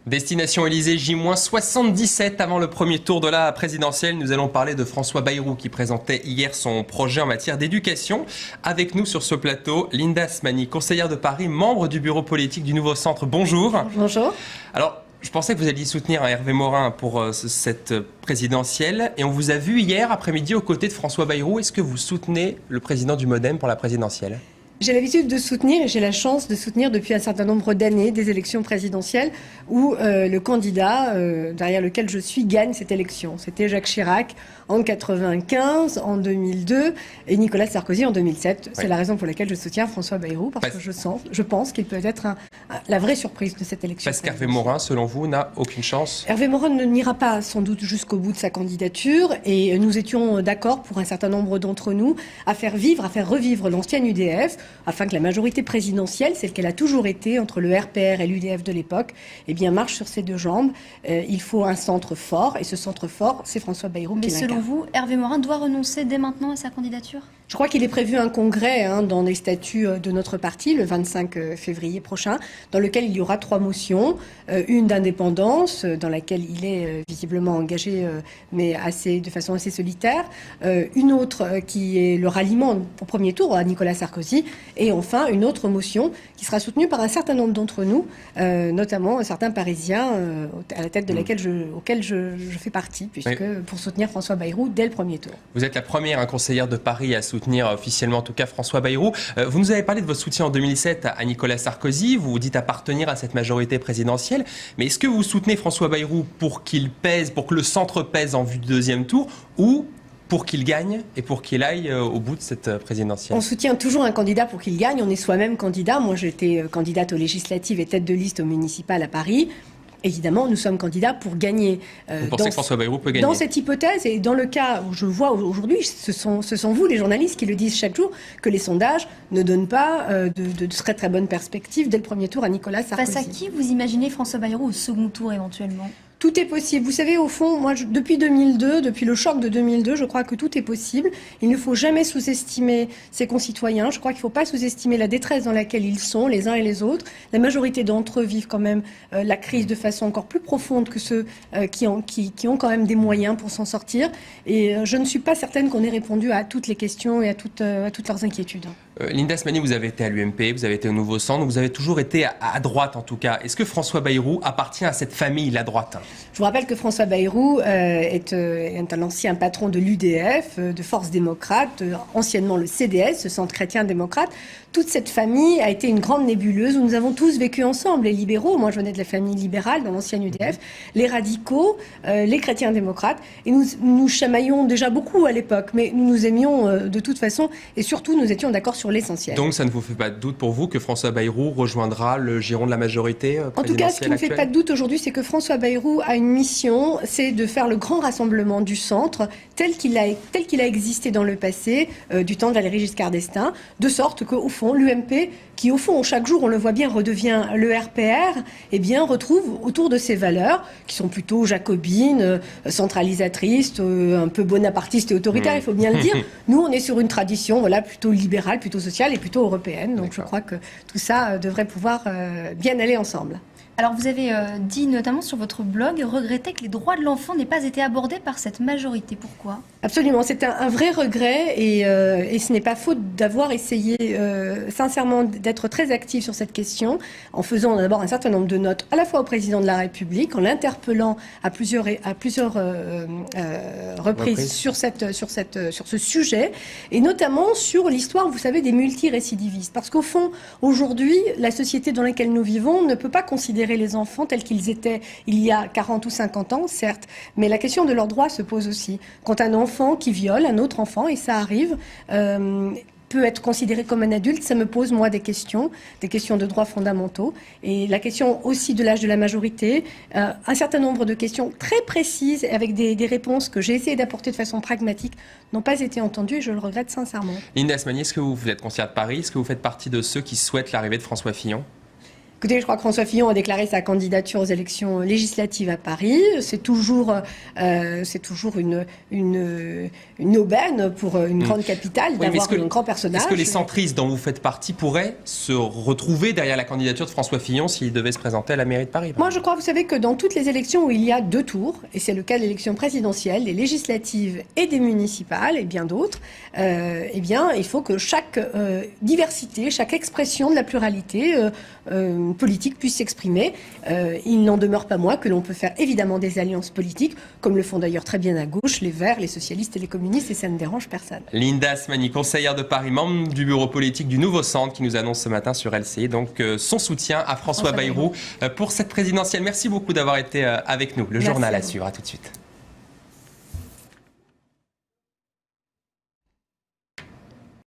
Destination Élysée, J-77 avant le premier tour de la présidentielle. Nous allons parler de François Bayrou qui présentait hier son projet en matière d'éducation. Avec nous sur ce plateau, Linda Asmani, conseillère de Paris, membre du bureau politique du Nouveau Centre. Bonjour. Bonjour. Alors, je pensais que vous alliez soutenir Hervé Morin pour cette présidentielle. Et on vous a vu hier après-midi aux côtés de François Bayrou. Est-ce que vous soutenez le président du MoDem pour la présidentielle ? J'ai l'habitude de soutenir, et j'ai la chance de soutenir depuis un certain nombre d'années des élections présidentielles où le candidat derrière lequel je suis gagne cette élection. C'était Jacques Chirac en 1995, en 2002 et Nicolas Sarkozy en 2007. Oui. C'est la raison pour laquelle je soutiens François Bayrou, parce que je pense qu'il peut être la vraie surprise de cette élection. Parce qu'Hervé Morin, selon vous, n'a aucune chance ? Hervé Morin ne n'ira pas sans doute jusqu'au bout de sa candidature et nous étions d'accord pour un certain nombre d'entre nous à faire revivre l'ancienne UDF afin que la majorité présidentielle, celle qu'elle a toujours été entre le RPR et l'UDF de l'époque, marche sur ses deux jambes. Il faut un centre fort et ce centre fort, c'est François Bayrou qui l'incarne. Mais selon vous, Hervé Morin doit renoncer dès maintenant à sa candidature ? Je crois qu'il est prévu un congrès dans les statuts de notre parti le 25 février prochain, dans lequel il y aura 3 motions. Une d'indépendance, dans laquelle il est visiblement engagé, mais de façon assez solitaire. Une autre qui est le ralliement au premier tour à Nicolas Sarkozy. Et enfin, une autre motion qui sera soutenue par un certain nombre d'entre nous, notamment certains Parisiens, à la tête de auquel je fais partie, puisque pour soutenir François Bayrou dès le premier tour. Vous êtes la première conseillère de Paris à soutenir officiellement en tout cas François Bayrou. Vous nous avez parlé de votre soutien en 2007 à Nicolas Sarkozy, vous vous dites appartenir à cette majorité présidentielle, mais est-ce que vous soutenez François Bayrou pour qu'il pèse, pour que le centre pèse en vue du deuxième tour, ou pour qu'il gagne et pour qu'il aille au bout de cette présidentielle? On soutient toujours un candidat pour qu'il gagne, on est soi-même candidat. Moi j'étais candidate aux législatives et tête de liste aux municipales à Paris. Évidemment, nous sommes candidats pour gagner. Vous pensez que François Bayrou peut gagner ? Dans cette hypothèse, et dans le cas où je vois aujourd'hui, ce sont vous, les journalistes, qui le disent chaque jour, que les sondages ne donnent pas de très très bonnes perspectives dès le premier tour à Nicolas Sarkozy. Face à qui vous imaginez François Bayrou au second tour éventuellement ? Tout est possible. Vous savez, au fond, moi, depuis 2002, depuis le choc de 2002, je crois que tout est possible. Il ne faut jamais sous-estimer ses concitoyens. Je crois qu'il ne faut pas sous-estimer la détresse dans laquelle ils sont, les uns et les autres. La majorité d'entre eux vivent quand même la crise de façon encore plus profonde que ceux qui ont quand même des moyens pour s'en sortir. Et je ne suis pas certaine qu'on ait répondu à toutes les questions et à toutes leurs inquiétudes. Linda Asmani, vous avez été à l'UMP, vous avez été au Nouveau Centre, vous avez toujours été à droite en tout cas. Est-ce que François Bayrou appartient à cette famille, la droite ? Je vous rappelle que François Bayrou est un ancien patron de l'UDF, de Force démocrate, anciennement le CDS, le Centre chrétien démocrate. Toute cette famille a été une grande nébuleuse où nous avons tous vécu ensemble, les libéraux, moi je venais de la famille libérale dans l'ancienne UDF, les radicaux, les chrétiens démocrates, et nous chamaillions déjà beaucoup à l'époque, mais nous nous aimions de toute façon, et surtout nous étions d'accord sur l'essentiel. Donc ça ne vous fait pas de doute pour vous que François Bayrou rejoindra le giron de la majorité présidentielle ? En tout cas, ce qui ne fait pas de doute aujourd'hui, c'est que François Bayrou a une mission, c'est de faire le grand rassemblement du centre tel qu'il a existé dans le passé, du temps de Valéry Giscard d'Estaing, de sorte qu'au fond, l'UMP, qui au fond, chaque jour, on le voit bien, redevient le RPR, retrouve autour de ses valeurs, qui sont plutôt jacobines, centralisatrices, un peu bonapartistes et autoritaires, il faut bien le dire. Nous, on est sur une tradition plutôt libérale, plutôt sociale et plutôt européenne. Donc je crois que tout ça devrait pouvoir bien aller ensemble. Alors vous avez dit notamment sur votre blog regretter que les droits de l'enfant n'aient pas été abordés par cette majorité. Pourquoi ? Absolument, c'est un vrai regret et ce n'est pas faute d'avoir essayé sincèrement d'être très active sur cette question en faisant d'abord un certain nombre de notes à la fois au président de la République, en l'interpellant à plusieurs reprises sur ce sujet et notamment sur l'histoire, vous savez, des multirécidivistes. Parce qu'au fond, aujourd'hui, la société dans laquelle nous vivons ne peut pas considérer les enfants tels qu'ils étaient il y a 40 ou 50 ans, certes, mais la question de leurs droits se pose aussi. Quand un enfant qui viole un autre enfant, et ça arrive, peut être considéré comme un adulte, ça me pose, moi, des questions de droits fondamentaux. Et la question aussi de l'âge de la majorité, un certain nombre de questions très précises, avec des réponses que j'ai essayé d'apporter de façon pragmatique, n'ont pas été entendues, et je le regrette sincèrement. Linda Asmani, est-ce que vous êtes conseillère de Paris ? Est-ce que vous faites partie de ceux qui souhaitent l'arrivée de François Fillon ? Écoutez, je crois que François Fillon a déclaré sa candidature aux élections législatives à Paris. C'est toujours une aubaine pour une grande capitale d'avoir un grand personnage. Est-ce que les centristes dont vous faites partie pourraient se retrouver derrière la candidature de François Fillon s'il devait se présenter à la mairie de Paris? Moi, je crois, vous savez, que dans toutes les élections où il y a 2 tours, et c'est le cas de l'élection présidentielle, des législatives et des municipales, et bien d'autres, eh bien, il faut que chaque diversité, chaque expression de la pluralité politique puisse s'exprimer. Il n'en demeure pas moins que l'on peut faire évidemment des alliances politiques, comme le font d'ailleurs très bien à gauche les Verts, les socialistes et les communistes, et ça ne dérange personne. Linda Asmani, conseillère de Paris, membre du bureau politique du Nouveau Centre, qui nous annonce ce matin sur LCI donc son soutien à François Bayrou pour cette présidentielle. Merci beaucoup d'avoir été avec nous. Le journal à suivre. À tout de suite.